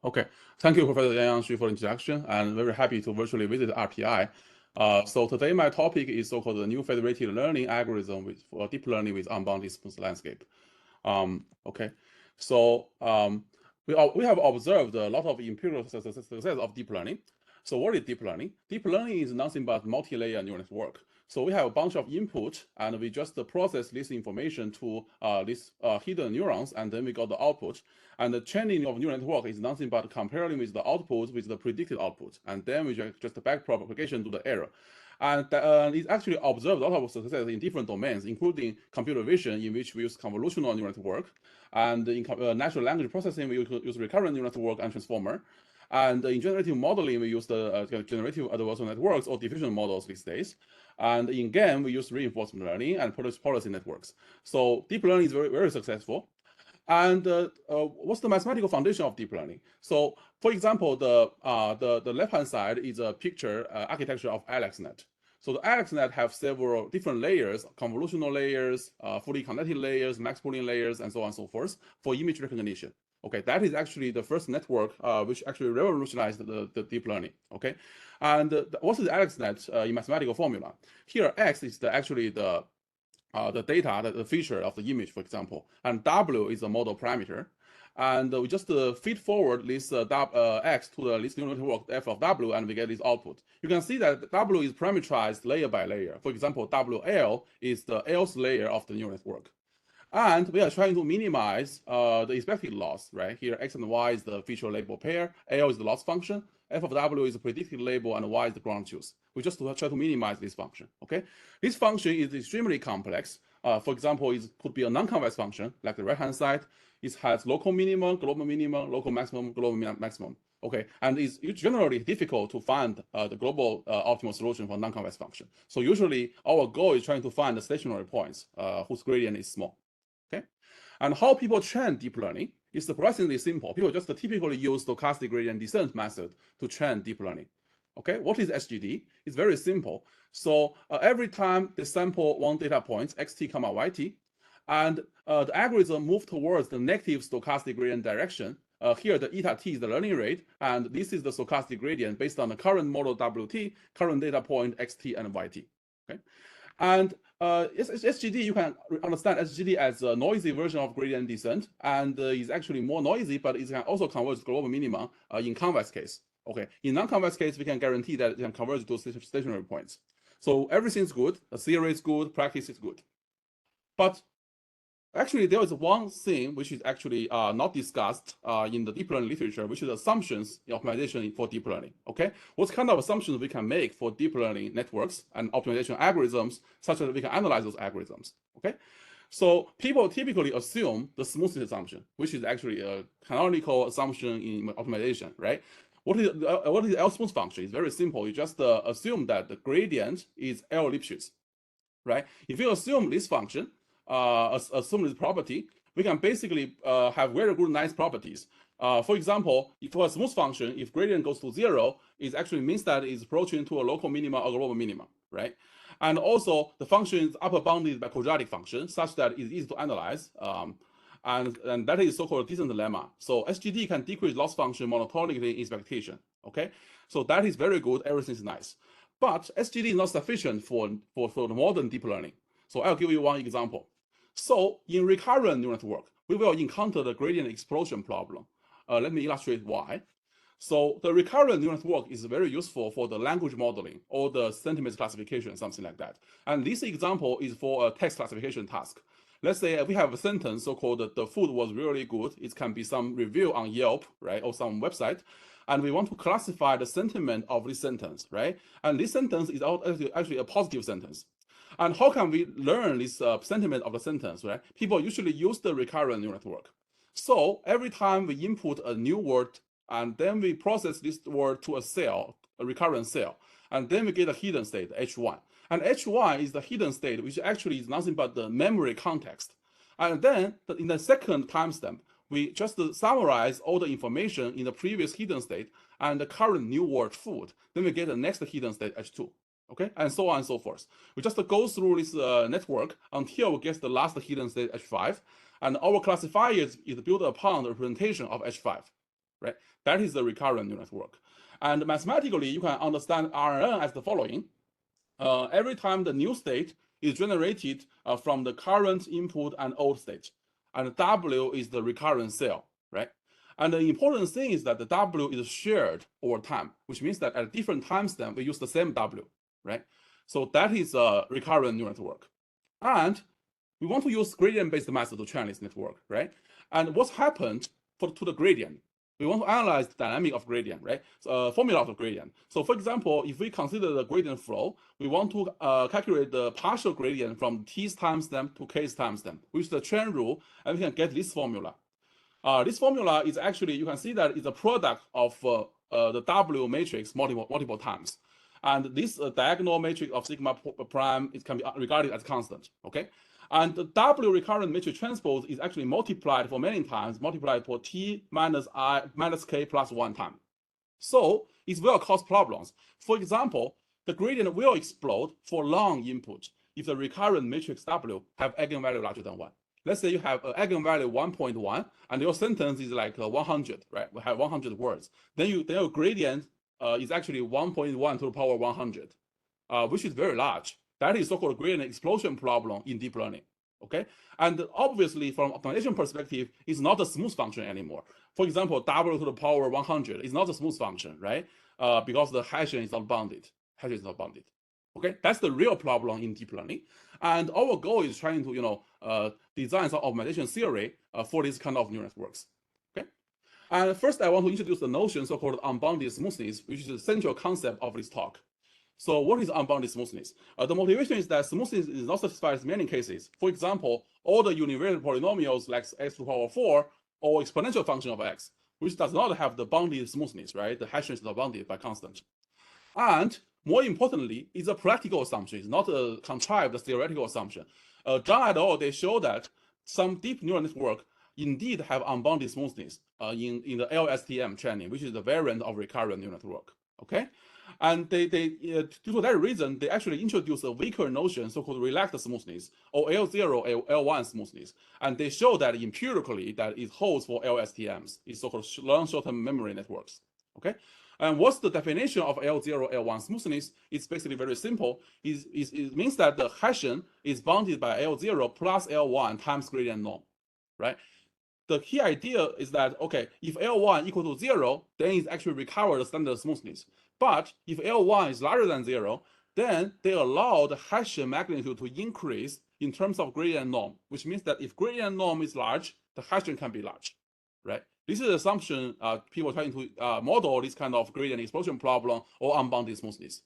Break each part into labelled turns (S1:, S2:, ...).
S1: Okay, thank you, Professor Yang Xu, for the introduction, and very happy to virtually visit RPI. So today my topic is so-called the new federated learning algorithm for deep learning with unbounded smooth landscape. Okay, so we have observed a lot of empirical success of deep learning. So what is deep learning? Deep learning is nothing but multi-layer neural network. So we have a bunch of input, and we just process this information to these hidden neurons, and then we got the output. And the training of neural network is nothing but comparing with the output with the predicted output, and then we just back propagation to the error. And it's actually observed a lot of success in different domains, including computer vision, in which we use convolutional neural network, and in natural language processing, we use recurrent neural network and transformer. And in generative modeling, we use the generative adversarial networks or diffusion models these days. And in game, we use reinforcement learning and policy networks. So deep learning is very, very successful. And what's the mathematical foundation of deep learning? So, for example, the left-hand side is a picture architecture of AlexNet. So the AlexNet have several different layers, convolutional layers, fully connected layers, max pooling layers, and so on and so forth for image recognition. Okay, that is actually the first network which actually revolutionized the deep learning. Okay, and what is AlexNet in mathematical formula? Here, X is actually the data, the feature of the image, for example, and W is the model parameter. And we just feed forward this X to this neural network f of W, and we get this output. You can see that W is parameterized layer by layer. For example, WL is the L's layer of the neural network. And we are trying to minimize the expected loss, right? Here, X and Y is the feature label pair, L is the loss function, f of W is the predicted label, and Y is the ground truth. We just try to minimize this function, okay? This function is extremely complex. For example, it could be a non-convex function, like the right-hand side. It has local minimum, local maximum, global maximum. Okay, and it's generally difficult to find the global optimal solution for non-convex function. So usually our goal is trying to find the stationary points whose gradient is small. Okay, and how people train deep learning is surprisingly simple. People just typically use stochastic gradient descent method to train deep learning. Okay, what is SGD? It's very simple. So every time they sample one data point, xt comma yt, and the algorithm moves towards the negative stochastic gradient direction. Here, the eta t is the learning rate, and this is the stochastic gradient based on the current model wt, current data point xt and yt. Okay, and SGD, you can understand SGD as a noisy version of gradient descent, and is actually more noisy, but it can also converge to global minimum in convex case. Okay, in non-convex case, we can guarantee that it can converge to stationary points. So everything's good, the theory is good, practice is good. But actually, there is one thing which is actually not discussed in the deep learning literature, which is assumptions in optimization for deep learning. Okay, what kind of assumptions we can make for deep learning networks and optimization algorithms, such that we can analyze those algorithms. Okay, so people typically assume the smoothness assumption, which is actually a canonical assumption in optimization, right? What is the L smooth function? It's very simple. You just assume that the gradient is L Lipschitz, right? If you assume this function, assume this property, we can basically have very good, nice properties. For example, if for a smooth function, if gradient goes to 0, it actually means that it's approaching to a local minima or global minima, right? And also, the function is upper bounded by quadratic function, such that it's easy to analyze. And that is so-called descent lemma. So SGD can decrease loss function monotonically in expectation. Okay, so that is very good. Everything is nice, but SGD is not sufficient for the modern deep learning. So I'll give you one example. So in recurrent neural network, we will encounter the gradient explosion problem. Let me illustrate why. So the recurrent neural network is very useful for the language modeling or the sentiment classification, something like that. And this example is for a text classification task. Let's say we have a sentence so-called the food was really good. It can be some review on Yelp, right, or some website. And we want to classify the sentiment of this sentence, right? And this sentence is actually a positive sentence. And how can we learn this sentiment of the sentence, right? People usually use the recurrent neural network. So every time we input a new word, and then we process this word to a cell, a recurrent cell, and then we get a hidden state, H1. And H1 is the hidden state, which actually is nothing but the memory context. And then in the second timestamp, we just summarize all the information in the previous hidden state and the current new word food. Then we get the next hidden state, H2. Okay, and so on and so forth. We just go through this network until we get the last hidden state H5, and our classifier is built upon the representation of H5. right? That is the recurrent neural network. And mathematically, you can understand RNN as the following. Every time the new state is generated from the current input and old state, and W is the recurrent cell, right? And the important thing is that the W is shared over time, which means that at different timestamp, we use the same W, right? So that is a recurrent neural network. And we want to use gradient-based method to train this network, right? And what's happened to the gradient? We want to analyze the dynamic of gradient, right? So, formula of the gradient. So for example, if we consider the gradient flow, we want to calculate the partial gradient from t's timestamp to k's timestamp, which is the chain rule, and we can get this formula. This formula is actually, you can see that it's a product of the W matrix multiple times. And this diagonal matrix of sigma prime, it can be regarded as constant, okay? And the W recurrent matrix transpose is actually multiplied for many times, multiplied for t minus k plus 1 time. So it will cause problems. For example, the gradient will explode for long input if the recurrent matrix W have eigenvalue larger than 1. Let's say you have an eigenvalue 1.1 and your sentence is like 100, right? We have 100 words. Then your gradient is actually 1.1 to the power 100, which is very large. That is so-called gradient explosion problem in deep learning, okay? And obviously, from optimization perspective, it's not a smooth function anymore. For example, W to the power 100 is not a smooth function, right? Because the Hessian is not bounded. Hessian is not bounded. Okay, that's the real problem in deep learning. And our goal is trying to, design some optimization theory for this kind of neural networks. Okay, and first I want to introduce the notion so-called unbounded smoothness, which is the central concept of this talk. So what is unbounded smoothness? The motivation is that smoothness is not satisfied in many cases. For example, all the univariate polynomials like x to the power 4 or exponential function of x, which does not have the bounded smoothness, right? The Hessian is not bounded by constant. And more importantly, it's a practical assumption. It's not a contrived theoretical assumption. Zhang et al. They show that some deep neural network indeed have unbounded smoothness in the LSTM training, which is the variant of recurrent neural network. Okay, and they due to that reason, they actually introduced a weaker notion, so-called relaxed smoothness, or L0, L1 smoothness, and they show that empirically that it holds for LSTMs, it's so-called long short-term memory networks. Okay. And what's the definition of L0, L1 smoothness? It's basically very simple. It means that the Hessian is bounded by L0 plus L1 times gradient norm, right? The key idea is that, okay, if L1 equal to 0, then it's actually recover the standard smoothness. But if L1 is larger than 0, then they allow the Hessian magnitude to increase in terms of gradient norm, which means that if gradient norm is large, the Hessian can be large, right? This is the assumption people trying to model this kind of gradient explosion problem or unbounded smoothness.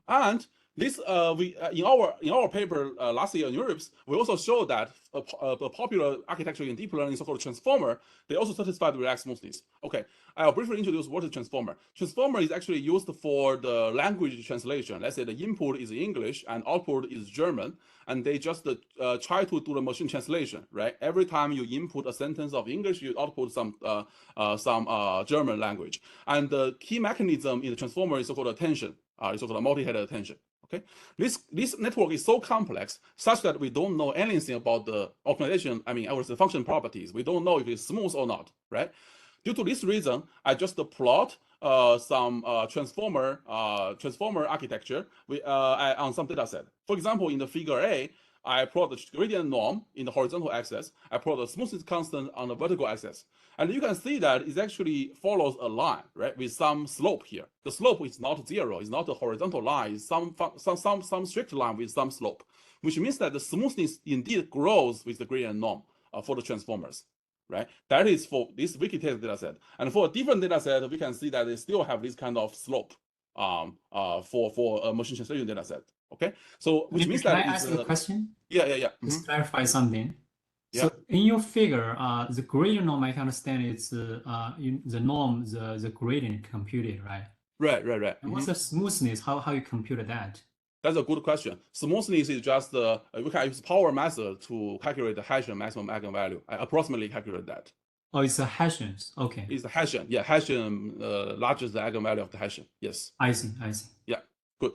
S1: And this in our paper last year in Europe, we also showed that a popular architecture in deep learning, so-called transformer, they also satisfy the relaxed smoothness. Okay, I'll briefly introduce what is transformer. Transformer is actually used for the language translation. Let's say the input is English and output is German, and they just try to do the machine translation, right? Every time you input a sentence of English, you output some German language. And the key mechanism in the transformer is so-called attention. It's so-called multi-headed attention. Okay, this network is so complex such that we don't know anything about the optimization. I mean, the function properties. We don't know if it's smooth or not, right? Due to this reason, I just plot some transformer architecture on some data set. For example, in the figure A, I plot the gradient norm in the horizontal axis. I plot the smoothness constant on the vertical axis. And you can see that it actually follows a line, right, with some slope here. The slope is not 0. It's not a horizontal line. It's some strict line with some slope, which means that the smoothness indeed grows with the gradient norm for the transformers, right? That is for this Wikitest data set. And for a different data set, we can see that they still have this kind of slope for a machine translation data set. Okay, so which means that
S2: can I ask a question?
S1: Yeah.
S2: Just clarify something.
S1: Yeah.
S2: So in your figure, the gradient norm, I can understand it's the norm, the gradient computed, right?
S1: Right.
S2: And what's the smoothness? How you compute that?
S1: That's a good question. Smoothness is just we can use power method to calculate the Hessian maximum eigenvalue. I approximately calculate that.
S2: Oh, it's a Hessian. Okay.
S1: It's the Hessian. Yeah, Hessian largest the eigenvalue of the Hessian. Yes.
S2: I see.
S1: Yeah, good.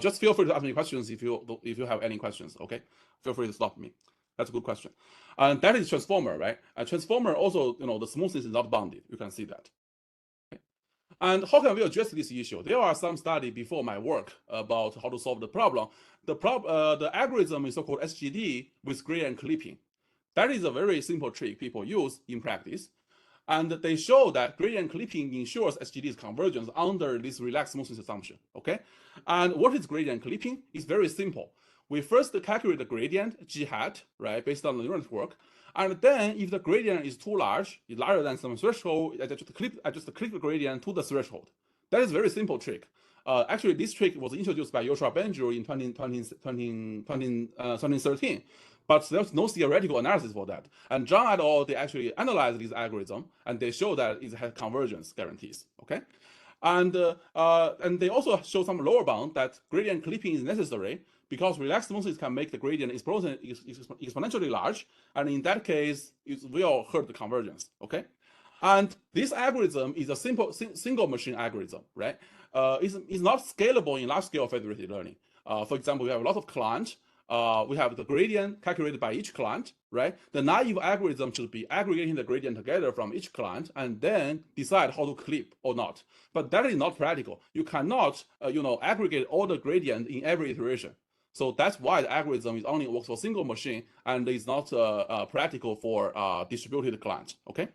S1: Just feel free to ask me questions if you have any questions. Okay, feel free to stop me. That's a good question. And that is transformer, right? And transformer also, the smoothness is not bounded. You can see that. Okay. And how can we address this issue? There are some studies before my work about how to solve the problem. The algorithm is so-called SGD with gradient clipping. That is a very simple trick people use in practice. And they show that gradient clipping ensures SGD's convergence under this relaxed smoothness assumption, okay? And what is gradient clipping? It's very simple. We first calculate the gradient, g hat, right, based on the neural network. And then if the gradient is too large, it's larger than some threshold, I just click the gradient to the threshold. That is a very simple trick. Actually, this trick was introduced by Yoshua Benjur in 2013. But there's no theoretical analysis for that. And Zhang et al., they actually analyzed this algorithm, and they show that it has convergence guarantees, okay? And they also show some lower bound that gradient clipping is necessary because relaxed smoothness can make the gradient exponentially large, and in that case, it will hurt the convergence, okay? And this algorithm is a simple single machine algorithm, right? It's not scalable in large-scale federated learning. For example, we have a lot of clients. We have the gradient calculated by each client, right? The naive algorithm should be aggregating the gradient together from each client and then decide how to clip or not. But that is not practical. You cannot, aggregate all the gradient in every iteration. So that's why the algorithm is only works for single machine and is not practical for distributed clients, okay?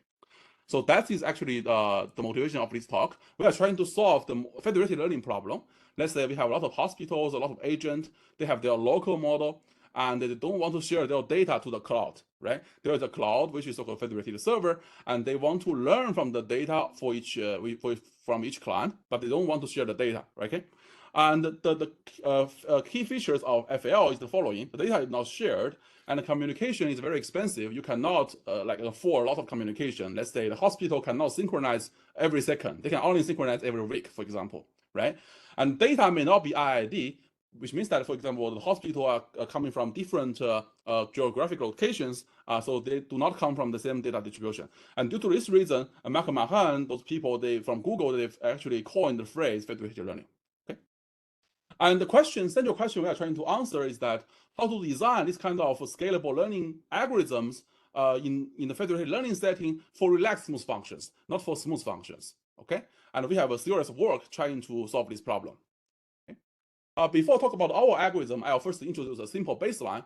S1: So that is actually the motivation of this talk. We are trying to solve the federated learning problem. Let's say we have a lot of hospitals, a lot of agents, they have their local model, and they don't want to share their data to the cloud, right? There is a cloud, which is so-called federated server, and they want to learn from the data for each from each client, but they don't want to share the data, right? Okay? And the key features of FL is the following. The data is not shared, and the communication is very expensive. You cannot afford a lot of communication. Let's say the hospital cannot synchronize every second. They can only synchronize every week, for example, right? And data may not be IID, which means that, for example, the hospital are coming from different geographic locations, so they do not come from the same data distribution. And due to this reason, Michael Mahan, those people from Google, they've actually coined the phrase federated learning. And the central question we are trying to answer is that how to design this kind of scalable learning algorithms in the federated learning setting for relaxed smooth functions, not for smooth functions, okay? And we have a series of work trying to solve this problem. Okay? Before I talk about our algorithm, I'll first introduce a simple baseline,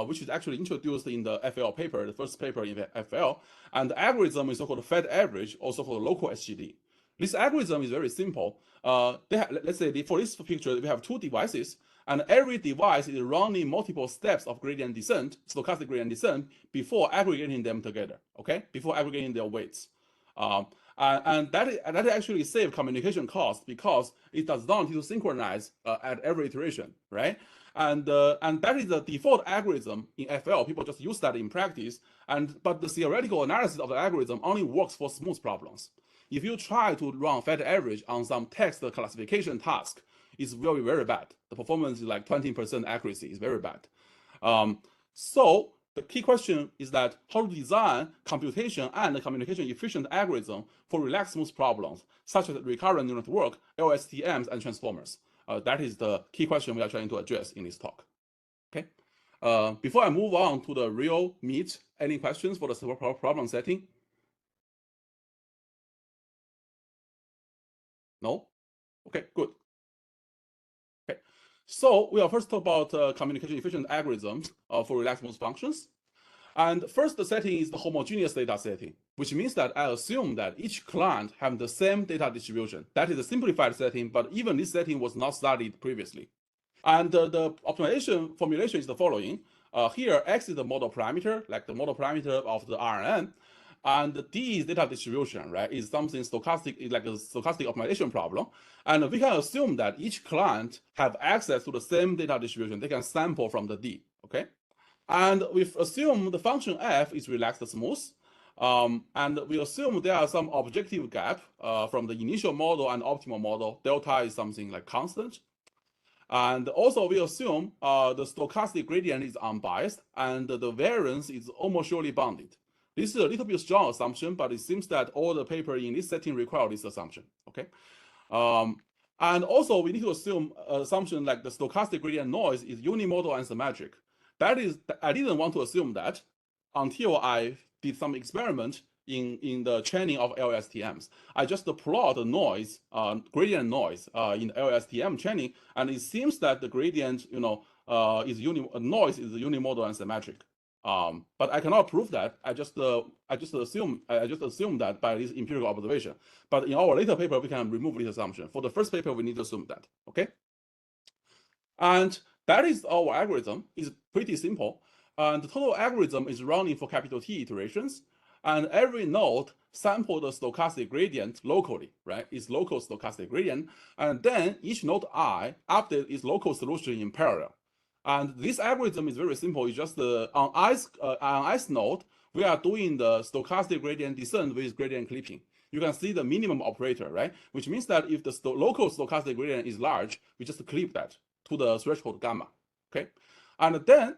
S1: which is actually introduced in the FL paper, the first paper in the FL. And the algorithm is so-called Fed average, also called local SGD. This algorithm is very simple. Let's say for this picture, we have two devices, and every device is running multiple steps of gradient descent, stochastic gradient descent, before aggregating them together, okay? Before aggregating their weights. And that actually saves communication cost because it does not need to synchronize at every iteration, right? And that is the default algorithm in FL. People just use that in practice. But the theoretical analysis of the algorithm only works for smooth problems. If you try to run Fed average on some text classification task, it's very, very bad. The performance is like 20% accuracy. It's very bad. So the key question is that how to design computation and communication efficient algorithm for relaxed smooth problems, such as recurrent neural network, LSTMs, and transformers. That is the key question we are trying to address in this talk. Okay. Before I move on to the real meat, any questions for the problem setting? No? Okay, good. Okay, so we'll first talk about communication efficient algorithms for relaxed smooth functions. And first, the setting is the homogeneous data setting, which means that I assume that each client have the same data distribution. That is a simplified setting, but even this setting was not studied previously. And the optimization formulation is the following. Here, X is the model parameter, like the model parameter of the RNN. And D is data distribution, right? Is something stochastic, like a stochastic optimization problem. And we can assume that each client have access to the same data distribution. They can sample from the D, okay? And we assume the function f is relaxed smooth. And we assume there are some objective gap from the initial model and optimal model. Delta is something like constant. And also we assume the stochastic gradient is unbiased and the variance is almost surely bounded. This is a little bit strong assumption, but it seems that all the paper in this setting require this assumption, okay? And also we need to assume assumption like the stochastic gradient noise is unimodal and symmetric. I didn't want to assume that until I did some experiment in the training of LSTMs. I just plot the noise, gradient noise in LSTM training, and it seems that the gradient, noise is unimodal and symmetric. But I cannot prove that. I just assume that by this empirical observation. But in our later paper, we can remove this assumption. For the first paper, we need to assume that. Okay. And that is our algorithm. It's pretty simple. And the total algorithm is running for capital T iterations. And every node sample the stochastic gradient locally, right? It's local stochastic gradient. And then each node I update its local solution in parallel. And this algorithm is very simple. It's just on ith node, we are doing the stochastic gradient descent with gradient clipping. You can see the minimum operator, right? Which means that if the local stochastic gradient is large, we just clip that to the threshold gamma, okay? And then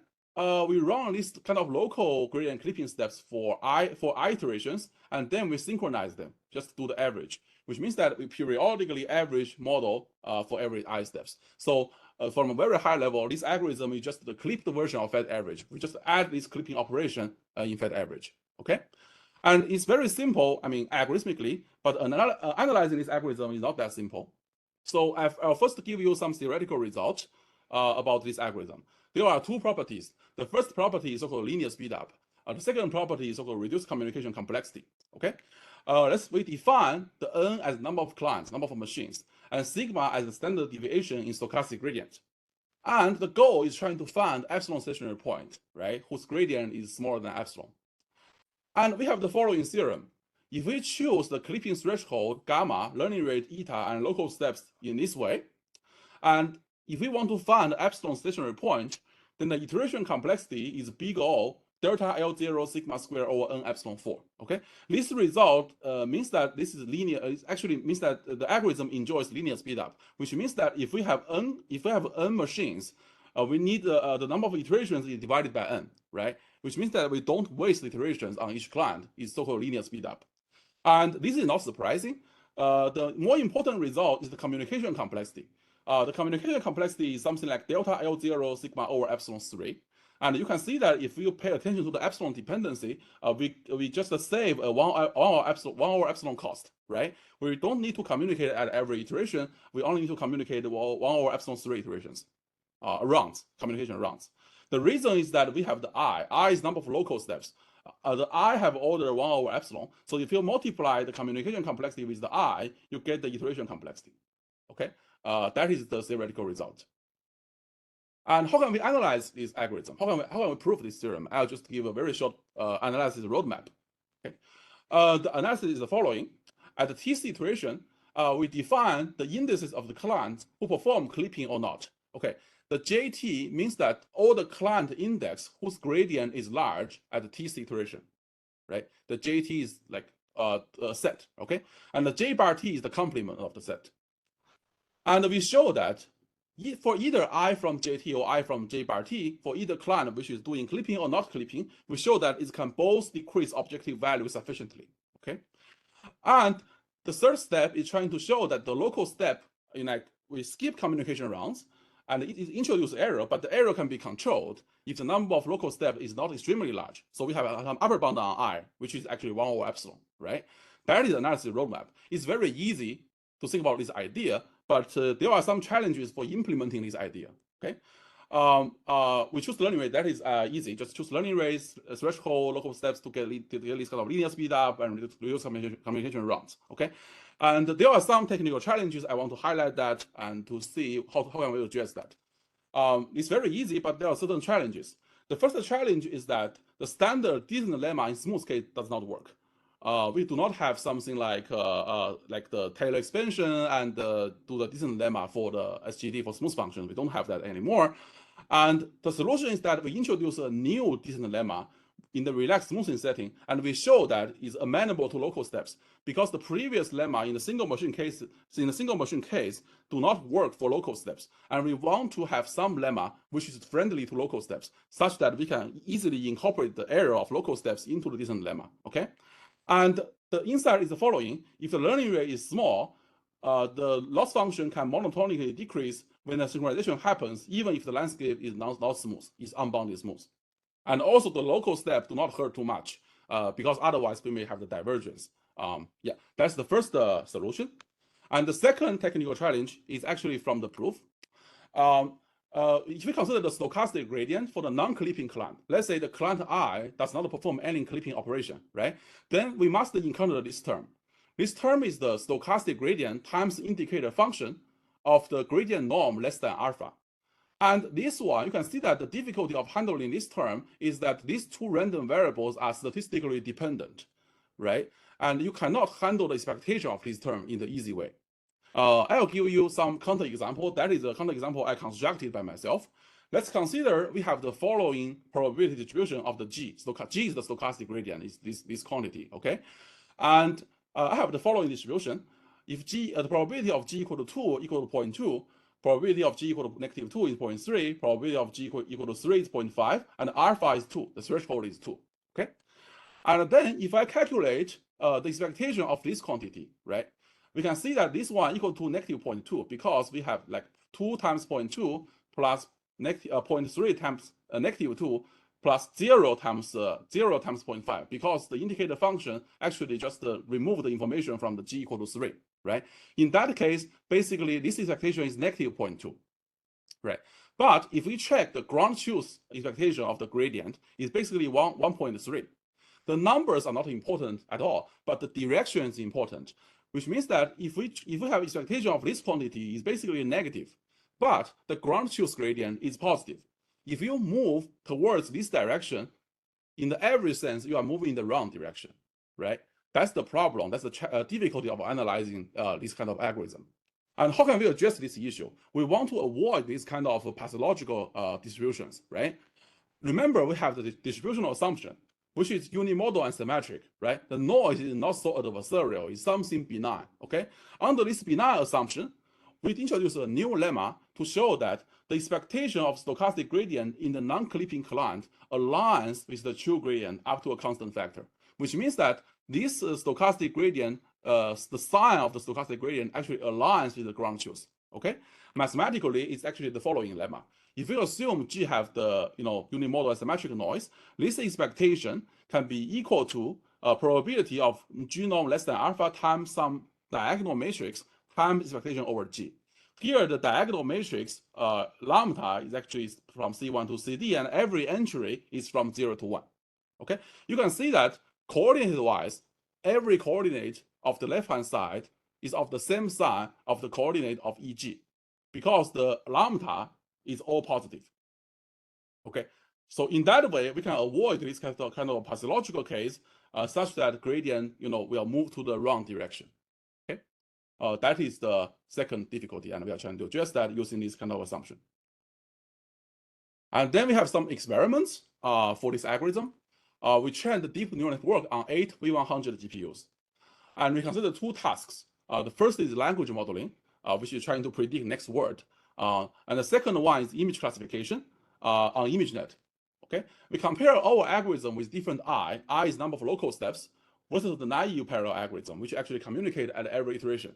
S1: we run this kind of local gradient clipping steps for I iterations, and then we synchronize them, just do the average, which means that we periodically average model for every I steps. So from a very high level, this algorithm is just the clipped version of Fed average. We just add this clipping operation in Fed average, okay? And it's very simple, I mean, algorithmically, but analyzing this algorithm is not that simple. So I'll first give you some theoretical results about this algorithm. There are two properties. The first property is so-called linear speedup. The second property is so-called reduced communication complexity. Okay, we define the n as number of clients, number of machines, and sigma as the standard deviation in stochastic gradient. And the goal is trying to find epsilon stationary point, right, whose gradient is smaller than epsilon. And we have the following theorem. If we choose the clipping threshold, gamma, learning rate, eta, and local steps in this way, and if we want to find epsilon stationary point, then the iteration complexity is big O delta L0 sigma square over n epsilon 4. Okay, this result means that this is linear. It actually means that the algorithm enjoys linear speedup, which means that if we have n machines, we need the number of iterations is divided by n, right? Which means that we don't waste iterations on each client. It's so-called linear speedup. And this is not surprising. The more important result is the communication complexity. The communication complexity is something like delta L0 sigma over epsilon 3. And you can see that if you pay attention to the epsilon dependency, we just save a 1 hour epsilon cost, right? We don't need to communicate at every iteration. We only need to communicate 1 hour epsilon 3 iterations, communication rounds. The reason is that we have the I is number of local steps. The I have order 1 over epsilon. So if you multiply the communication complexity with the I, you get the iteration complexity. Okay, that is the theoretical result. And how can we analyze this algorithm? How can we prove this theorem? I'll just give a very short analysis roadmap. Okay, the analysis is the following. At the TC iteration, we define the indices of the clients who perform clipping or not. Okay. The JT means that all the client index whose gradient is large at the TC iteration, right? The JT is like a set, okay? And the J bar T is the complement of the set. And we show that for either I from JT or I from J bar T, for either client which is doing clipping or not clipping, we show that it can both decrease objective value sufficiently, okay? And the third step is trying to show that the local step, we skip communication rounds, and it introduces error, but the error can be controlled if the number of local steps is not extremely large. So we have an upper bound on I, which is actually 1 over epsilon, right? That is the analysis roadmap. It's very easy to think about this idea, but there are some challenges for implementing this idea, okay? We choose learning rate. That is easy. Just choose learning rates, threshold, local steps to get this kind of linear speed up and reduce communication rounds, okay? And there are some technical challenges. I want to highlight that and to see how can we address that. It's very easy, but there are certain challenges. The first challenge is that the standard descent lemma in smooth case does not work. We do not have something like the Taylor expansion and do the descent lemma for the SGD for smooth functions. We don't have that anymore. And the solution is that we introduce a new descent lemma in the relaxed smoothing setting, and we show that is amenable to local steps because the previous lemma in the single machine case do not work for local steps, and we want to have some lemma which is friendly to local steps, such that we can easily incorporate the error of local steps into the descent lemma. Okay, and the insight is the following: if the learning rate is small, the loss function can monotonically decrease when the synchronization happens, even if the landscape is not smooth, it's unbounded smooth. And also the local step do not hurt too much because otherwise we may have the divergence. Yeah, that's the first solution. And the second technical challenge is actually from the proof. If we consider the stochastic gradient for the non-clipping client, let's say the client I does not perform any clipping operation, right? Then we must encounter this term. This term is the stochastic gradient times indicator function of the gradient norm less than alpha. And this one, you can see that the difficulty of handling this term is that these two random variables are statistically dependent, right? And you cannot handle the expectation of this term in the easy way. I'll give you some counterexample. That is a counterexample I constructed by myself. Let's consider we have the following probability distribution of the G. G is the stochastic gradient, is this quantity, okay? And I have the following distribution. If G, the probability of G equal to 2 equal to 0.2, probability of G equal to negative 2 is 0.3, probability of G equal to 3 is 0.5, and alpha is 2. The threshold is 2, okay? And then if I calculate the expectation of this quantity, right? We can see that this one equal to negative 0.2 because we have like 2 times 0.2 plus negative 0.3 times negative 2 plus 0 times 0.5 because the indicator function actually just remove the information from the G equal to 3, right? In that case, basically this expectation is negative 0.2, right? But if we check the ground truth expectation of the gradient, it's basically 1.3. The numbers are not important at all, but the direction is important, which means that if we have expectation of this quantity is basically negative, but the ground truth gradient is positive. If you move towards this direction, in the average sense, you are moving in the wrong direction, right? That's the problem. That's the difficulty of analyzing this kind of algorithm. And how can we address this issue? We want to avoid this kind of pathological distributions, right? Remember, we have the distributional assumption, which is unimodal and symmetric, right? The noise is not so adversarial, it's something benign, okay? Under this benign assumption, we introduce a new lemma to show that the expectation of stochastic gradient in the non-clipping client aligns with the true gradient up to a constant factor, which means that this stochastic gradient, the sign of the stochastic gradient actually aligns with the ground truth, okay? Mathematically, it's actually the following lemma. If we assume G have the unimodal and symmetric noise, this expectation can be equal to a probability of G norm less than alpha times some diagonal matrix times expectation over G. Here, the diagonal matrix lambda is actually from C1 to CD, and every entry is from 0 to 1. Okay, you can see that coordinate-wise, every coordinate of the left-hand side is of the same sign of the coordinate of EG, because the lambda is all positive. Okay, so in that way, we can avoid this kind of pathological case such that gradient, will move to the wrong direction. Okay, that is the second difficulty, and we are trying to address that using this kind of assumption. And then we have some experiments for this algorithm. We trained the deep neural network on 8 V100 GPUs, and we consider two tasks. The first is language modeling, which is trying to predict next word. And the second one is image classification on ImageNet. Okay, we compare our algorithm with different I is number of local steps, versus the naive parallel algorithm, which actually communicate at every iteration.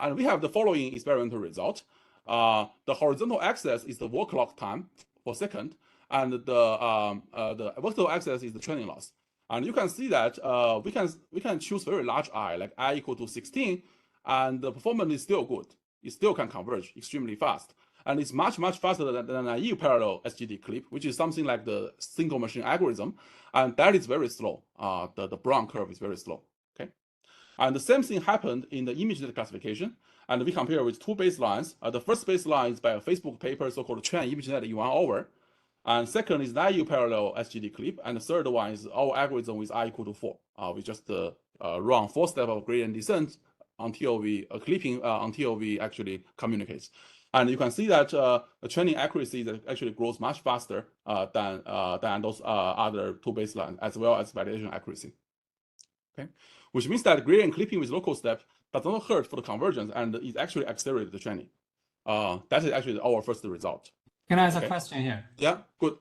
S1: And we have the following experimental result. The horizontal axis is the word clock time per second, and the vertical axis is the training loss. And you can see that we can choose very large I, like I equal to 16, and the performance is still good. It still can converge extremely fast. And it's much, much faster than a naive parallel SGD clip, which is something like the single machine algorithm. And that is very slow. The brown curve is very slow. Okay. And the same thing happened in the ImageNet classification. And we compare with two baselines. The first baseline is by a Facebook paper, so-called train ImageNet in 1 hour. And second is naive parallel SGD clip. And the third one is our algorithm with I equal to 4. We just run 4 steps of gradient descent until we until we actually communicate. And you can see that the training accuracy that actually grows much faster than those other two baselines, as well as validation accuracy. Okay, which means that gradient clipping with local step does not hurt for the convergence, and it actually accelerates the training. That is actually our first result.
S2: Can I ask a question here?
S1: Yeah, good.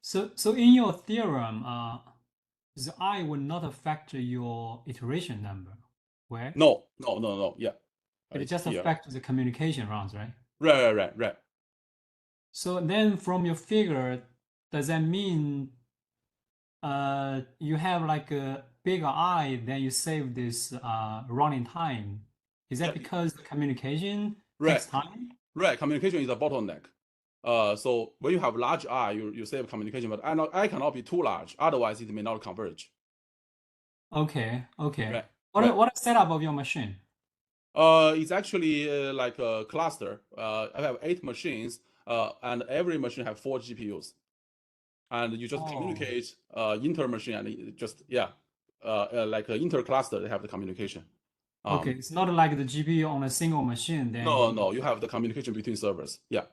S2: So in your theorem, the I will not affect your iteration number, right?
S1: No. Yeah.
S2: It just affects the communication rounds, right?
S1: Right.
S2: So then from your figure, does that mean you have like a bigger I, then you save this running time? Is that because the communication takes time?
S1: Right. Communication is a bottleneck. So when you have large I, you save communication, but I cannot be too large, otherwise it may not converge.
S2: Okay.
S1: Right.
S2: What is setup of your machine?
S1: It's actually like a cluster. I have 8 machines, and every machine have 4 GPUs, and you just communicate inter-machine and just like an inter-cluster. They have the communication.
S2: Okay, it's not like the GPU on a single machine. Then
S1: No, you have the communication between servers. Yeah.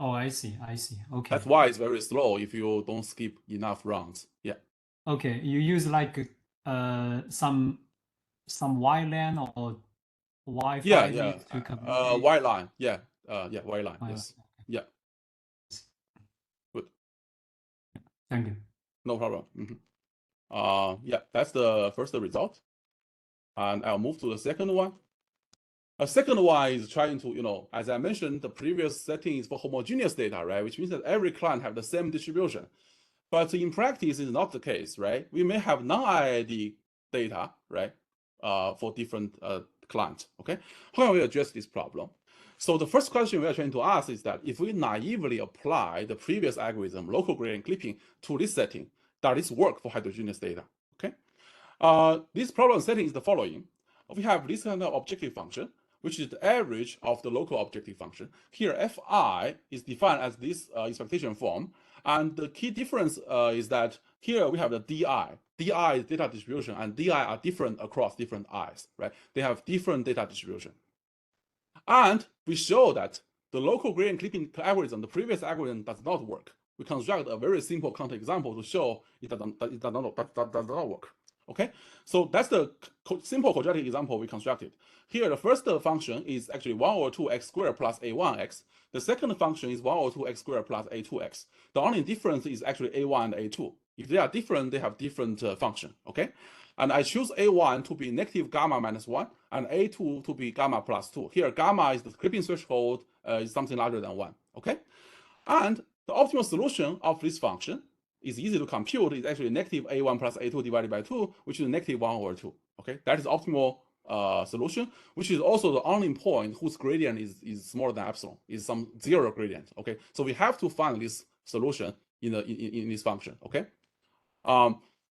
S2: Oh, I see. Okay.
S1: That's why it's very slow if you don't skip enough rounds. Yeah.
S2: Okay, you use like some WLAN or Wi-Fi link to communicate.
S1: White line. Yeah. White line. Yes. Yeah. Good.
S2: Thank you.
S1: No problem. Yeah, that's the first result. And I'll move to the second one. A second one is trying to, as I mentioned, the previous setting is for homogeneous data, right? Which means that every client have the same distribution. But in practice, it's not the case, right? We may have non-IID data, right? For different clients, okay? How can we address this problem? So the first question we are trying to ask is that if we naively apply the previous algorithm, local gradient clipping, to this setting, does this work for heterogeneous data, okay? This problem setting is the following. We have this kind of objective function, which is the average of the local objective function. Here, fi is defined as this expectation form. And the key difference is that here we have the di. Di is data distribution, and di are different across different i's, right? They have different data distribution. And we show that the local gradient clipping algorithm, the previous algorithm, does not work. We construct a very simple counter example to show it does not work. Okay, so that's the simple quadratic example we constructed. Here, the first function is actually 1 over 2x squared plus a1x. The second function is 1 over 2x squared plus a2x. The only difference is actually a1 and a2. If they are different, they have different function, okay? And I choose a1 to be negative gamma minus 1 and a2 to be gamma plus 2. Here, gamma is the clipping threshold, is something larger than 1, okay? And the optimal solution of this function is easy to compute. It's actually negative a1 plus a2 divided by 2, which is negative 1 over 2. Okay, that is optimal solution, which is also the only point whose gradient is smaller than epsilon, is some 0 gradient. Okay, so we have to find this solution in this function. Okay,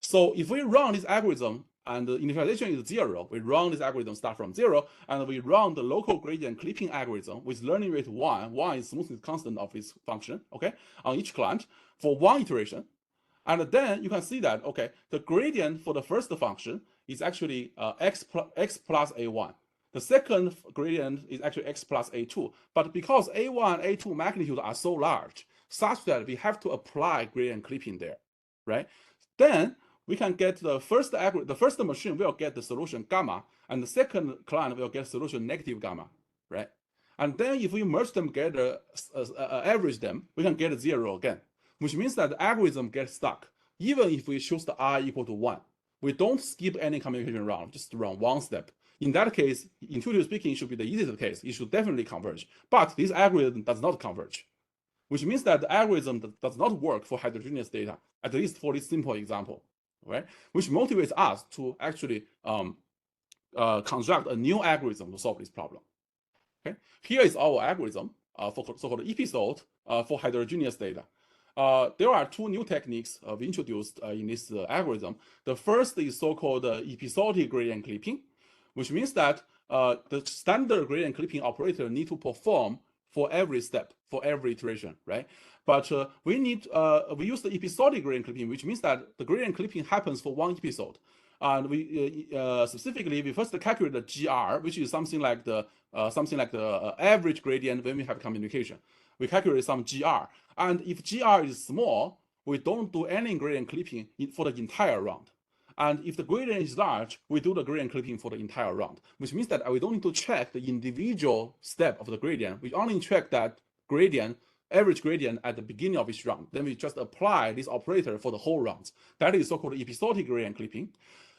S1: so if we run this algorithm and the initialization is 0, we run this algorithm start from 0, and we run the local gradient clipping algorithm with learning rate 1. 1 is smoothness constant of this function. Okay, on each client for 1 iteration. And then you can see that, okay, the gradient for the first function is actually x plus a1. The second gradient is actually x plus a2. But because a1 and a2 magnitudes are so large, such that we have to apply gradient clipping there, right? Then we can get the first machine will get the solution gamma, and the second client will get solution negative gamma, right? And then if we merge them together, average them, we can get 0 again, which means that the algorithm gets stuck. Even if we choose the I equal to 1, we don't skip any communication round, just run one step. In that case, intuitively speaking, it should be the easiest case. It should definitely converge. But this algorithm does not converge, which means that the algorithm does not work for heterogeneous data, at least for this simple example, right? Which motivates us to actually construct a new algorithm to solve this problem. Okay, here is our algorithm for so-called episode for heterogeneous data. There are 2 new techniques we introduced in this algorithm. The first is so-called episodic gradient clipping, which means that the standard gradient clipping operator need to perform for every step, for every iteration, right? But we use the episodic gradient clipping, which means that the gradient clipping happens for 1 episode. And we specifically, we first calculate the GR, which is something like the average gradient when we have communication. We calculate some GR, and if GR is small, we don't do any gradient clipping for the entire round. And if the gradient is large, we do the gradient clipping for the entire round, which means that we don't need to check the individual step of the gradient. We only check that gradient, average gradient at the beginning of each round. Then we just apply this operator for the whole rounds. That is so-called episodic gradient clipping.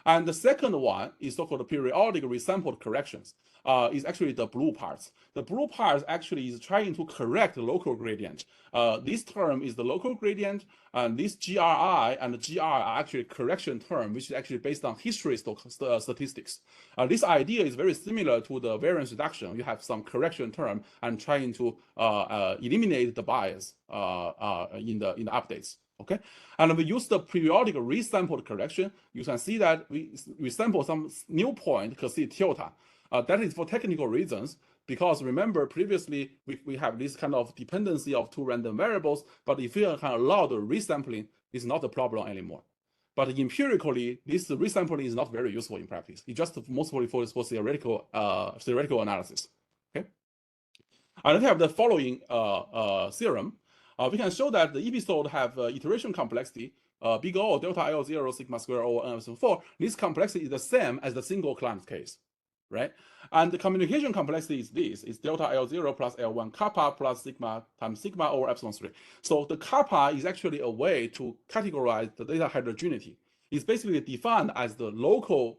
S1: And the second one is so-called periodic resampled corrections. Is actually the blue parts. The blue parts actually is trying to correct the local gradient. This term is the local gradient, and this GRI and GR are actually correction term, which is actually based on history statistics. This idea is very similar to the variance reduction. You have some correction term and trying to eliminate the bias in the updates. Okay, and we use the periodic resampled correction. You can see that we sample some new point, c tilde. That is for technical reasons, because remember previously we have this kind of dependency of two random variables, but if we can allow the resampling, it's not a problem anymore. But empirically, this resampling is not very useful in practice. It's just mostly for theoretical analysis. Okay, and we have the following theorem. We can show that the episode have iteration complexity, big O, delta L0, sigma square O, and so forth. This complexity is the same as the single client case, right? And the communication complexity is this, it's delta L0 plus L1 kappa plus sigma times sigma over epsilon 3. So the kappa is actually a way to categorize the data heterogeneity. It's basically defined as the local,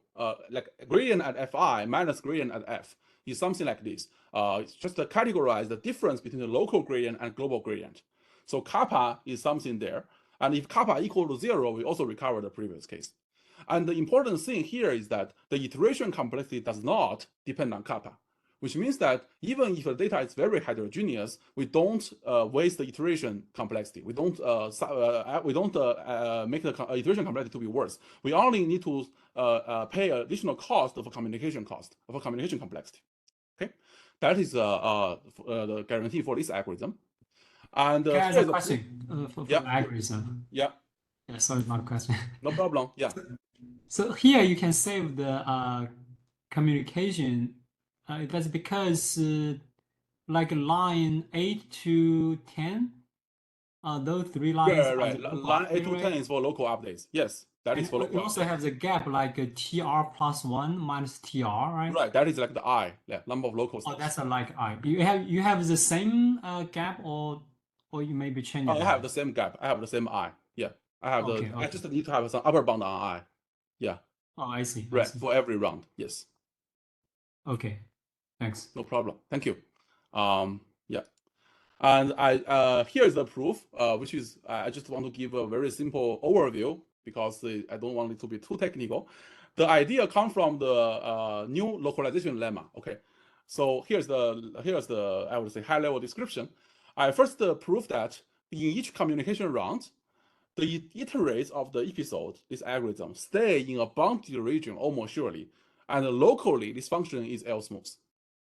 S1: like gradient at Fi minus gradient at F. Is something like this. It's just to categorize the difference between the local gradient and global gradient. So kappa is something there. And if kappa equal to 0, we also recover the previous case. And the important thing here is that the iteration complexity does not depend on kappa, which means that even if the data is very heterogeneous, we don't waste the iteration complexity. We don't make the iteration complexity to be worse. We only need to pay additional cost of a communication complexity. Okay, that is the guarantee for this algorithm. And
S2: Can I ask a question for
S1: yeah.
S2: the algorithm?
S1: Yeah.
S2: Yeah, sorry, my question.
S1: No problem. Yeah.
S2: So here you can save the communication. That's because like line 8 to 10, those three lines
S1: Yeah,
S2: are
S1: right.
S2: the local
S1: Line 8 to
S2: update,
S1: 10 is for local updates. Yes, that is
S2: and
S1: for local
S2: it also
S1: updates.
S2: has a gap like a TR plus 1 minus TR, right?
S1: Right, that is like the I, number of local
S2: Oh,
S1: steps.
S2: that's a like I. You have the same gap, or you may be changing
S1: I have the same gap. I have the same I. Yeah, I have
S2: Okay,
S1: I
S2: okay.
S1: just need to have some upper bound on I. Yeah,
S2: Oh, I see. I
S1: right,
S2: see.
S1: for every round. Yes,
S2: Okay, thanks.
S1: no problem. Thank you. Yeah, and here's the proof, which is I just want to give a very simple overview because I don't want it to be too technical. The idea comes from the new localization lemma. Okay, so here's the I would say high level description. I first prove that in each communication round, the iterates of the episode, this algorithm, stay in a bounded region almost surely, and locally this function is L smooth.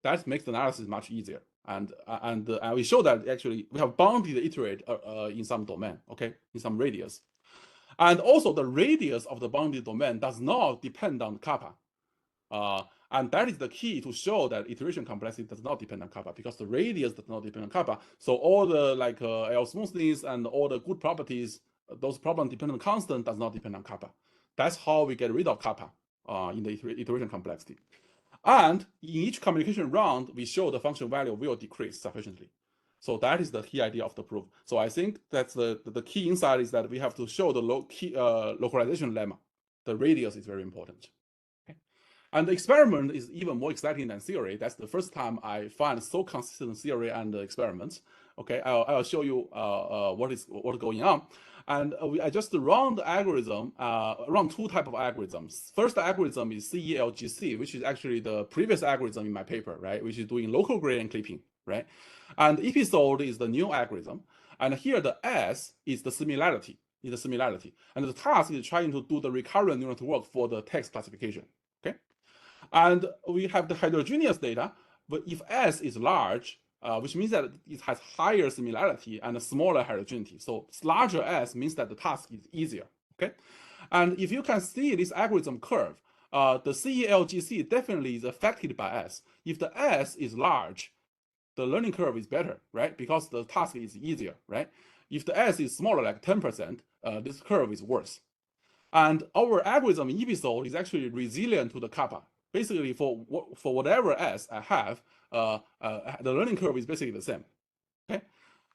S1: That makes the analysis much easier. And we show that actually we have bounded iterate in some domain, okay, in some radius. And also the radius of the bounded domain does not depend on kappa. And that is the key to show that iteration complexity does not depend on kappa, because the radius does not depend on kappa. So all the like L smoothness and all the good properties, those problem dependent constant does not depend on kappa. That's how we get rid of kappa in the iteration complexity. And in each communication round, we show the function value will decrease sufficiently. So that is the key idea of the proof. So I think that's the key insight is that we have to show the localization lemma. The radius is very important. Okay. And the experiment is even more exciting than theory. That's the first time I find so consistent theory and experiments. Okay, I'll show you what's going on. And I just run the algorithm, run two type of algorithms. First algorithm is CELGC, which is actually the previous algorithm in my paper, right? Which is doing local gradient clipping, right? And episode is the new algorithm. And here the S is the similarity, And the task is trying to do the recurrent neural network for the text classification, okay? And we have the heterogeneous data, but if S is large, which means that it has higher similarity and a smaller heterogeneity. So larger S means that the task is easier, okay? And if you can see this algorithm curve, the CELGC definitely is affected by S. If the S is large, the learning curve is better, right? Because the task is easier, right? If the S is smaller, like 10%, this curve is worse. And our algorithm in episode is actually resilient to the kappa. Basically, for whatever S I have, the learning curve is basically the same. Okay,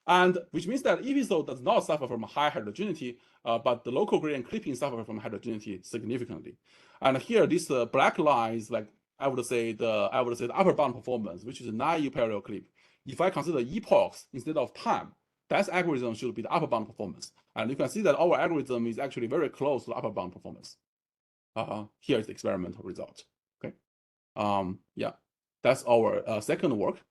S1: And which means that episode does not suffer from high heterogeneity, but the local gradient clipping suffer from heterogeneity significantly. And here, this black line is like I would say the upper bound performance, which is a naive parallel clip. If I consider epochs instead of time, that algorithm should be the upper bound performance. And you can see that our algorithm is actually very close to the upper bound performance. Here is the experimental result. Okay. Yeah, that's our second work.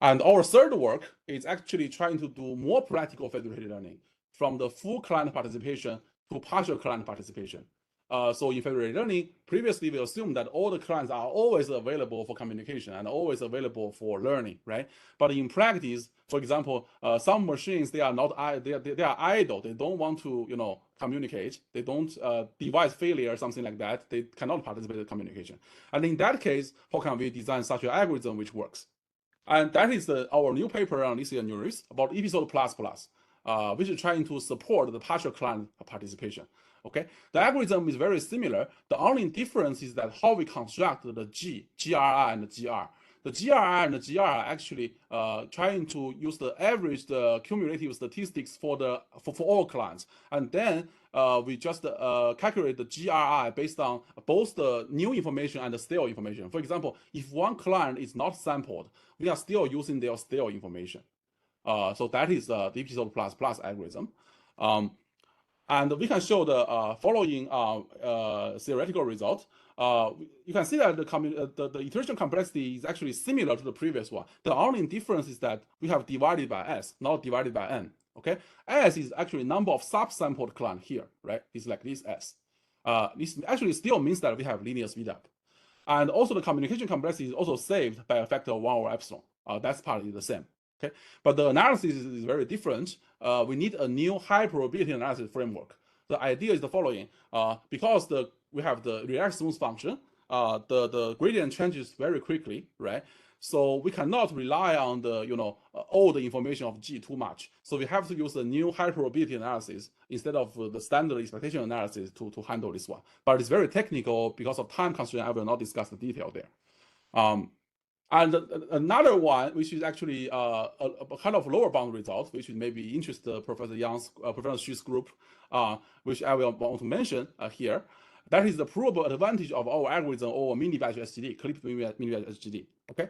S1: And our third work is actually trying to do more practical federated learning from the full client participation to partial client participation. So in federated learning, previously we assumed that all the clients are always available for communication and always available for learning, right? But in practice, for example, some machines, they are not they are idle. They don't want to communicate. They don't device failure or something like that. They cannot participate in communication. And in that case, how can we design such an algorithm which works? And that is our new paper on this year news about episode plus, which is trying to support the partial client participation. Okay, the algorithm is very similar. The only difference is that how we construct the GRI, and the GR. The GRI and the GR are actually trying to use the average, the cumulative statistics for all clients, and then we just calculate the GRI based on both the new information and the stale information. For example, if one client is not sampled, we are still using their stale information. So that is the episode plus algorithm. And we can show the following theoretical result. You can see that the iteration complexity is actually similar to the previous one. The only difference is that we have divided by S, not divided by N. Okay, S is actually number of subsampled clients here, right? It's like this S. This actually still means that we have linear speedup. And also the communication complexity is also saved by a factor of 1 over epsilon. That's partly the same. Okay, but the analysis is very different. We need a new high probability analysis framework. The idea is the following: because we have the relaxed smooth function, the gradient changes very quickly, right? So we cannot rely on the all the information of G too much. So we have to use a new high probability analysis instead of the standard expectation analysis to handle this one. But it's very technical because of time constraint. I will not discuss the detail there. And another one, which is actually a kind of lower bound result, which maybe interest Professor Yang's, Professor Xu's group, which I will want to mention here. That is the provable advantage of our algorithm or minibatch SGD, clipped minibatch SGD. Okay.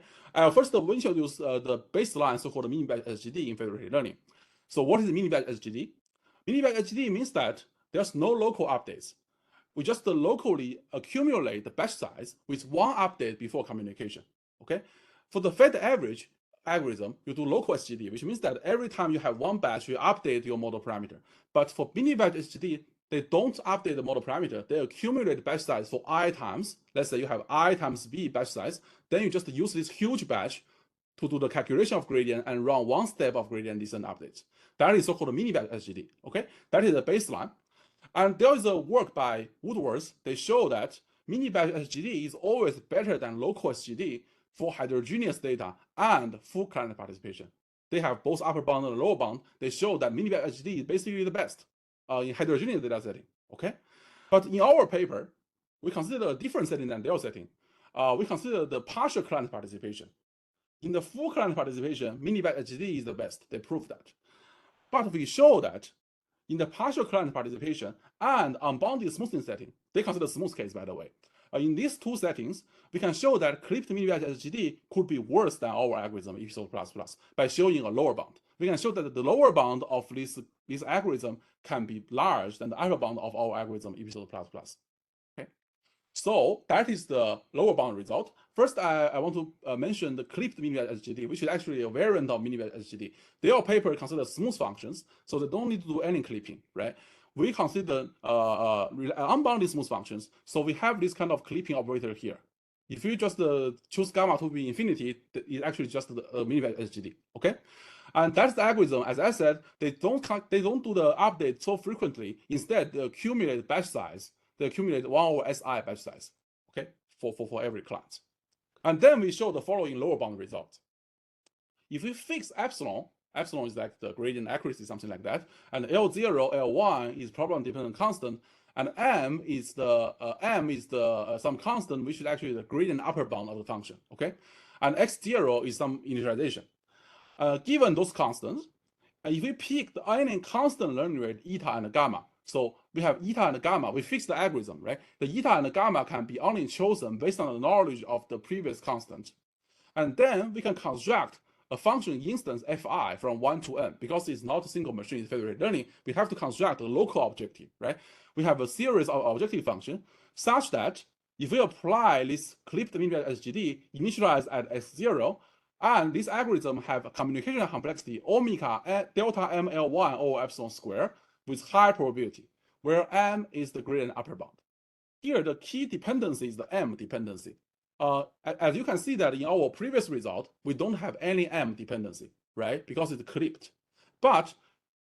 S1: First, we introduce the baseline so-called minibatch SGD in federated learning. So what is minibatch SGD? Minibatch SGD means that there's no local updates. We just locally accumulate the batch size with one update before communication. Okay, for the Fed average algorithm, you do local SGD, which means that every time you have one batch, you update your model parameter. But for minibatch SGD, they don't update the model parameter. They accumulate batch size for I times. Let's say you have I times B batch size. Then you just use this huge batch to do the calculation of gradient and run one step of gradient descent updates. That is so-called minibatch SGD. Okay, that is the baseline. And there is a work by Woodworth. They show that minibatch SGD is always better than local SGD for heterogeneous data and full client participation. They have both upper bound and lower bound. They show that minibatch SGD is basically the best in heterogeneous data setting. Okay, but in our paper, we consider a different setting than their setting. We consider the partial client participation. In the full client participation, minibatch SGD is the best. They prove that. But we show that in the partial client participation and unbounded smoothness setting, they consider smooth case, by the way. In these two settings, we can show that clipped minibatch SGD could be worse than our algorithm episode plus by showing a lower bound. We can show that the lower bound of this algorithm can be larger than the upper bound of our algorithm episode plus. Okay, so that is the lower bound result. First, I want to mention the clipped minibatch SGD, which is actually a variant of minibatch SGD. Their paper considers smooth functions, so they don't need to do any clipping, right? We consider unbounded smooth functions, so we have this kind of clipping operator here. If you just choose gamma to be infinity, it's actually just a minibatch SGD. Okay, and that's the algorithm. As I said, they don't do the update so frequently. Instead, they accumulate batch size. They accumulate 1 over Si batch size. Okay, for every client. And then we show the following lower bound result. If we fix epsilon is like the gradient accuracy, something like that, and L0, L1 is problem dependent constant, and m is some constant, which is actually the gradient upper bound of the function. Okay, and x0 is some initialization. Given those constants, if we pick any constant learning rate, eta and gamma, so we have eta and gamma, we fix the algorithm, right? The eta and gamma can be only chosen based on the knowledge of the previous constant. And then we can construct a function instance fi from 1 to n. Because it's not a single machine, it's federated learning, we have to construct a local objective, right? We have a series of objective functions such that if we apply this clipped minibatch SGD initialized at S0, and this algorithm have a communication complexity omega delta ML1 over epsilon square with high probability, where m is the gradient upper bound. Here, the key dependency is the m dependency. As you can see that in our previous result, we don't have any m dependency, right? Because it's clipped. But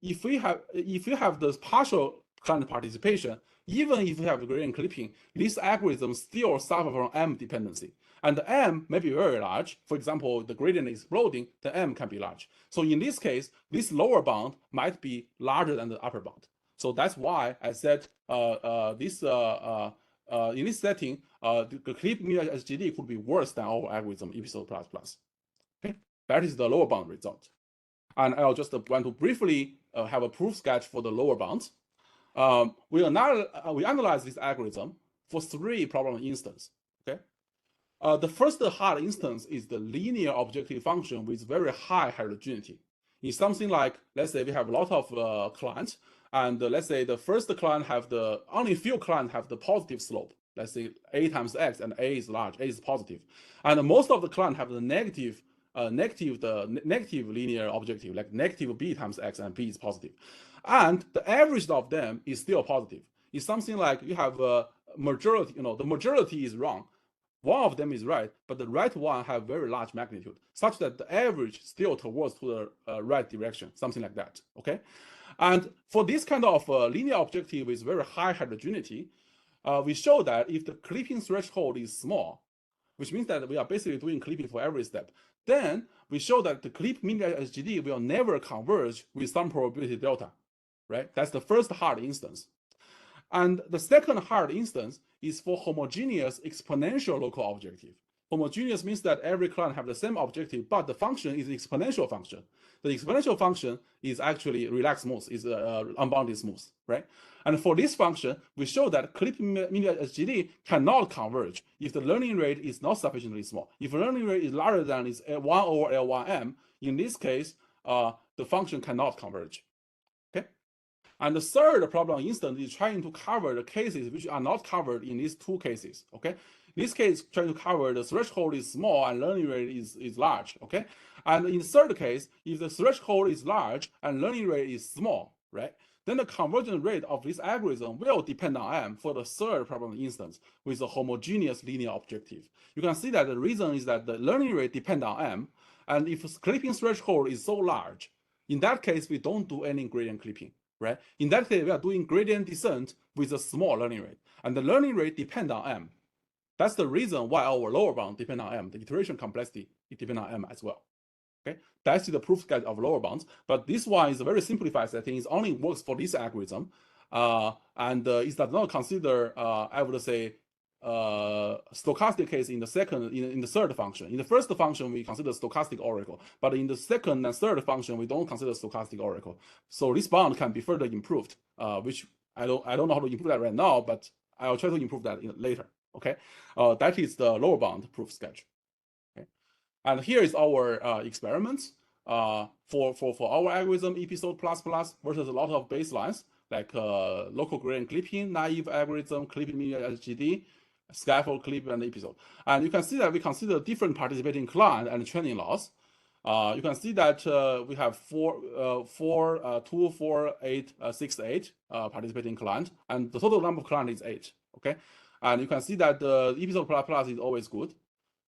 S1: if you have this partial client participation, even if we have gradient clipping, this algorithm still suffer from m dependency. And the m may be very large. For example, the gradient is exploding, the m can be large. So in this case, this lower bound might be larger than the upper bound. So that's why I said in this setting, the clip minibatch SGD could be worse than our algorithm episode plus plus. Okay, that is the lower bound result. And I'll just want to briefly have a proof sketch for the lower bounds. We analyze this algorithm for 3 problem instances. Okay, the first hard instance is the linear objective function with very high heterogeneity. It's something like, let's say we have a lot of clients, and let's say the first client have only few clients have the positive slope. Let's say a times x, and a is large, a is positive, and most of the clients have the negative linear objective, like negative b times x, and b is positive, and the average of them is still positive. It's something like you have a majority, the majority is wrong. One of them is right, but the right one have very large magnitude, such that the average still towards to the right direction, something like that. Okay, and for this kind of linear objective with very high heterogeneity, we show that if the clipping threshold is small, which means that we are basically doing clipping for every step, then we show that the clip minibatch SGD will never converge with some probability delta, right? That's the first hard instance. And the second hard instance is for homogeneous exponential local objective. Homogeneous means that every client have the same objective, but the function is an exponential function. The exponential function is actually relaxed smooth, is unbounded smooth, right? And for this function, we show that clip minibatch SGD cannot converge if the learning rate is not sufficiently small. If the learning rate is larger than is 1 over L1M, in this case, the function cannot converge. Okay. And the third problem instance is trying to cover the cases which are not covered in these 2 cases. Okay. This case trying to cover the threshold is small and learning rate is large. Okay. And in the third case, if the threshold is large and learning rate is small, right, then the convergence rate of this algorithm will depend on m for the third problem instance with a homogeneous linear objective. You can see that the reason is that the learning rate depends on m, and if clipping threshold is so large, in that case we don't do any gradient clipping, right? In that case, we are doing gradient descent with a small learning rate, and the learning rate depends on m. That's the reason why our lower bound depends on m. The iteration complexity it depends on m as well. Okay, that's the proof sketch of lower bounds. But this one is a very simplified setting. It only works for this algorithm, and it does not consider, I would say, stochastic case in the second, in the third function. In the first function, we consider stochastic oracle, but in the second and third function, we don't consider stochastic oracle. So this bound can be further improved, which I don't know how to improve that right now, but I'll try to improve that later. Okay, that is the lower bound proof sketch. Okay, and here is our experiments for our algorithm episode plus plus versus a lot of baselines like local gradient clipping, naive algorithm, clipping minibatch SGD, scaffold clip, and episode. And you can see that we consider different participating client and training loss. You can see that we have 2, 4, 8, 6, 8 participating client, and the total number of client is 8. Okay. And you can see that the episode plus plus is always good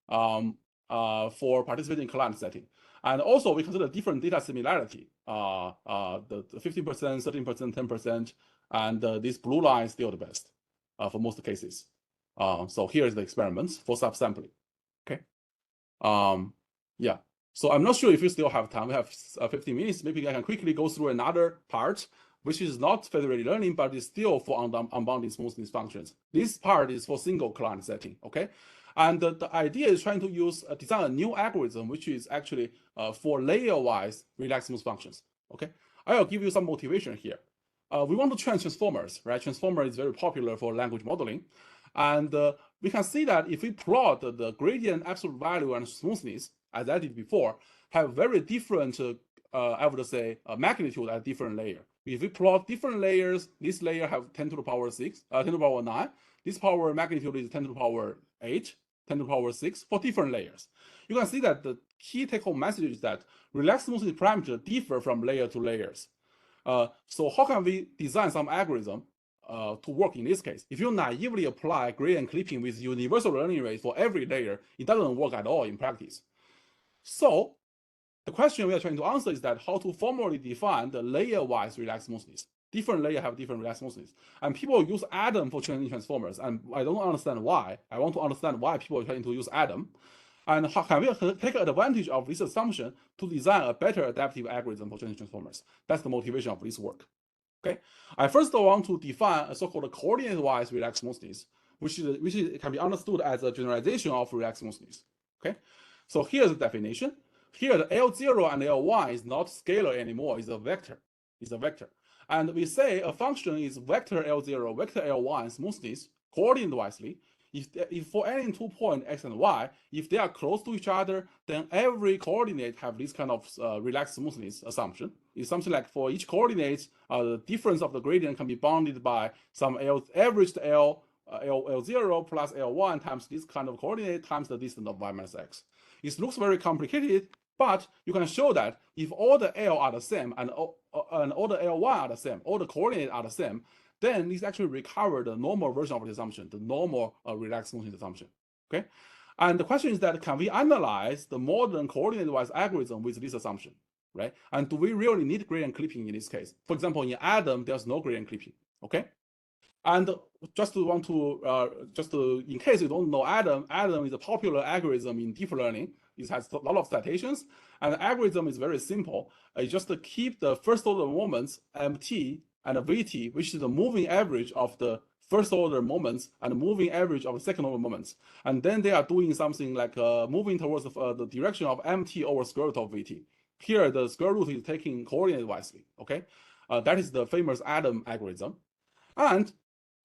S1: for participating client setting. And also we consider different data similarity, the 15%, 13%, 10%, and this blue line is still the best for most cases. So here's the experiments for subsampling. Okay. Yeah. So I'm not sure if you still have time. We have 15 minutes. Maybe I can quickly go through another part, which is not federated learning, but is still for unbounded smoothness functions. This part is for single client setting, okay? And the idea is trying to use design a new algorithm, which is actually for layer-wise relaxed smooth functions. Okay, I'll give you some motivation here. We want to train transformers, right? Transformer is very popular for language modeling, and we can see that if we plot the gradient absolute value and smoothness, as I did before, have very different, I would say, magnitude at different layer. If we plot different layers, this layer have 10 to the power 6, 10 to the power 9. This power magnitude is 10 to the power 8, 10 to the power 6 for different layers. You can see that the key take-home message is that relaxed smoothness parameters differ from layer to layers. So how can we design some algorithm to work in this case? If you naively apply gradient clipping with universal learning rate for every layer, it doesn't work at all in practice. So the question we are trying to answer is that how to formally define the layer-wise relaxed smoothness. Different layers have different relaxed smoothness. And people use Adam for training transformers, and I don't understand why. I want to understand why people are trying to use Adam. And how can we take advantage of this assumption to design a better adaptive algorithm for training transformers? That's the motivation of this work. Okay, I first want to define a so-called coordinate-wise relaxed smoothness, which can be understood as a generalization of relaxed smoothness. Okay, so here's the definition. Here, the L0 and L1 is not scalar anymore, it's a vector. It's a vector. And we say a function is vector L0, vector L1 smoothness, coordinate-wisely. If for any 2 points x and y, if they are close to each other, then every coordinate have this kind of relaxed smoothness assumption. It's something like for each coordinate, the difference of the gradient can be bounded by some averaged L0 plus L1 times this kind of coordinate times the distance of y minus x. It looks very complicated, but you can show that if all the L are the same and all the L1 are the same, all the coordinates are the same, then this actually recover the normal version of the assumption, the normal relaxed smoothness assumption. Okay, and the question is that can we analyze the modern coordinate-wise algorithm with this assumption, right? And do we really need gradient clipping in this case? For example, in Adam, there's no gradient clipping. Okay, and just in case you don't know Adam is a popular algorithm in deep learning. It has a lot of citations, and the algorithm is very simple. It's just to keep the first order moments MT and VT, which is the moving average of the first order moments and the moving average of the second order moments. And then they are doing something like moving towards the direction of MT over square root of VT. Here, the square root is taking coordinate wisely. Okay, that is the famous Adam algorithm. And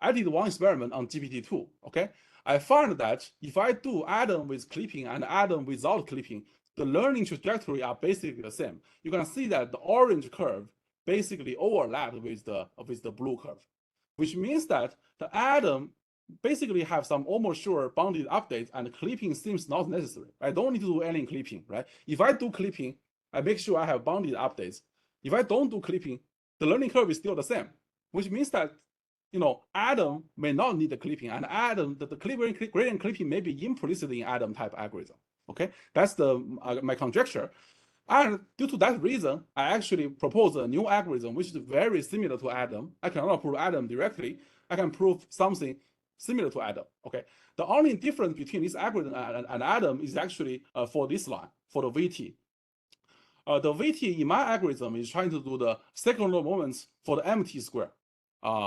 S1: I did one experiment on GPT-2. Okay, I found that if I do Adam with clipping and Adam without clipping, the learning trajectory are basically the same. You can see that the orange curve basically overlapped with the blue curve, which means that the Adam basically have some almost sure bounded updates and clipping seems not necessary. I don't need to do any clipping, right? If I do clipping, I make sure I have bounded updates. If I don't do clipping, the learning curve is still the same, which means that Adam may not need the clipping, and Adam, the gradient clipping may be implicit in Adam type algorithm. Okay, that's my conjecture. And due to that reason, I actually propose a new algorithm which is very similar to Adam. I cannot prove Adam directly. I can prove something similar to Adam. Okay, the only difference between this algorithm and Adam is actually for this line, for the VT. The VT in my algorithm is trying to do the second order moments for the MT square.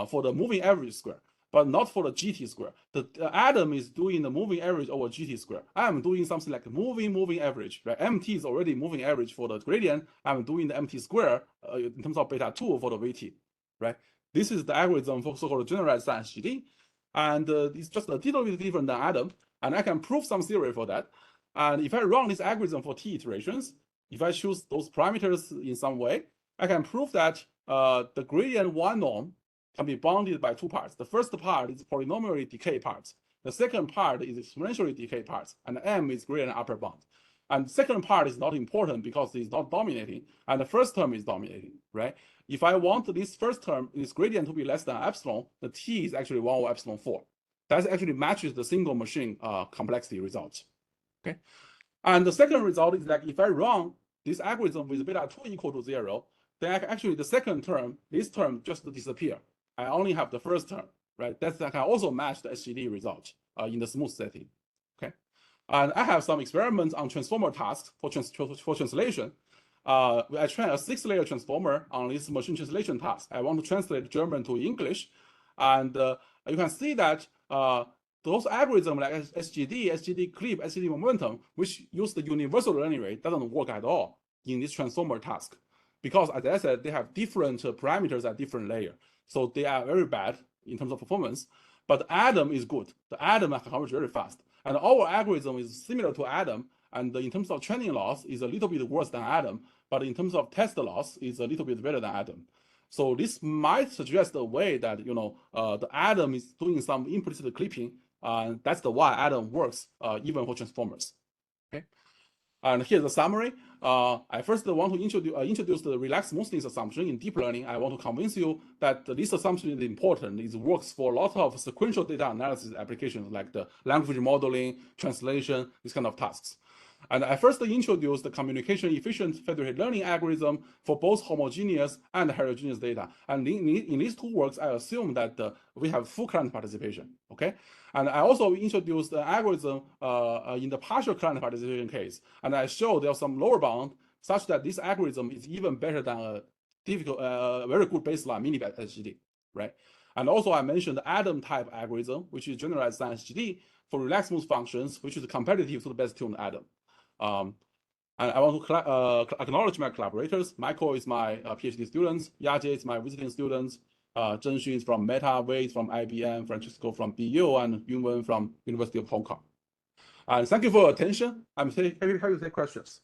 S1: For the moving average square, but not for the GT square. The Adam is doing the moving average over GT square. I'm doing something like moving average, right? MT is already moving average for the gradient. I'm doing the MT square in terms of beta 2 for the VT, right? This is the algorithm for so-called generalized SGD, and it's just a little bit different than Adam, and I can prove some theory for that. And if I run this algorithm for T iterations, if I choose those parameters in some way, I can prove that the gradient 1 norm can be bounded by 2 parts. The first part is polynomially decay parts. The second part is exponentially decay parts, and M is gradient upper bound. And the second part is not important because it's not dominating, and the first term is dominating, right? If I want this first term, this gradient to be less than epsilon, the T is actually 1 over epsilon 4. That actually matches the single machine complexity result, okay? And the second result is like if I run this algorithm with beta 2 equal to 0, then actually the second term, this term just disappear. I only have the first term, right? That can also match the SGD result in the smooth setting, okay? And I have some experiments on transformer tasks for translation. I train a 6-layer transformer on this machine translation task. I want to translate German to English, and you can see that those algorithms like SGD, SGD clip, SGD momentum, which use the universal learning rate, doesn't work at all in this transformer task. Because as I said, they have different parameters at different layer. So they are very bad in terms of performance, but Adam is good. The Adam can converge very fast. And our algorithm is similar to Adam, and in terms of training loss is a little bit worse than Adam, but in terms of test loss is a little bit better than Adam. So this might suggest a way that the Adam is doing some implicit clipping, and that's the why Adam works even for transformers. Okay, and here's the summary. I first want to introduce the relaxed smoothness assumption in deep learning. I want to convince you that this assumption is important. It works for a lot of sequential data analysis applications like the language modeling, translation, these kind of tasks. And I first introduced the communication efficient federated learning algorithm for both homogeneous and heterogeneous data. And in these two works, I assume that we have full current participation, okay? And I also introduced the algorithm in the partial current participation case. And I showed there's some lower bound such that this algorithm is even better than a difficult, very good baseline minibatch SGD, right? And also I mentioned the Adam type algorithm, which is generalized than SGD for relaxed smooth functions, which is competitive to the best tuned Adam. And I want to acknowledge my collaborators. Michael is my PhD student. Yaje is my visiting student. Zhengxun is from Meta, Wei is from IBM, Francisco from BU, and Yunwen from University of Hong Kong. And thank you for your attention. I'm happy to take questions.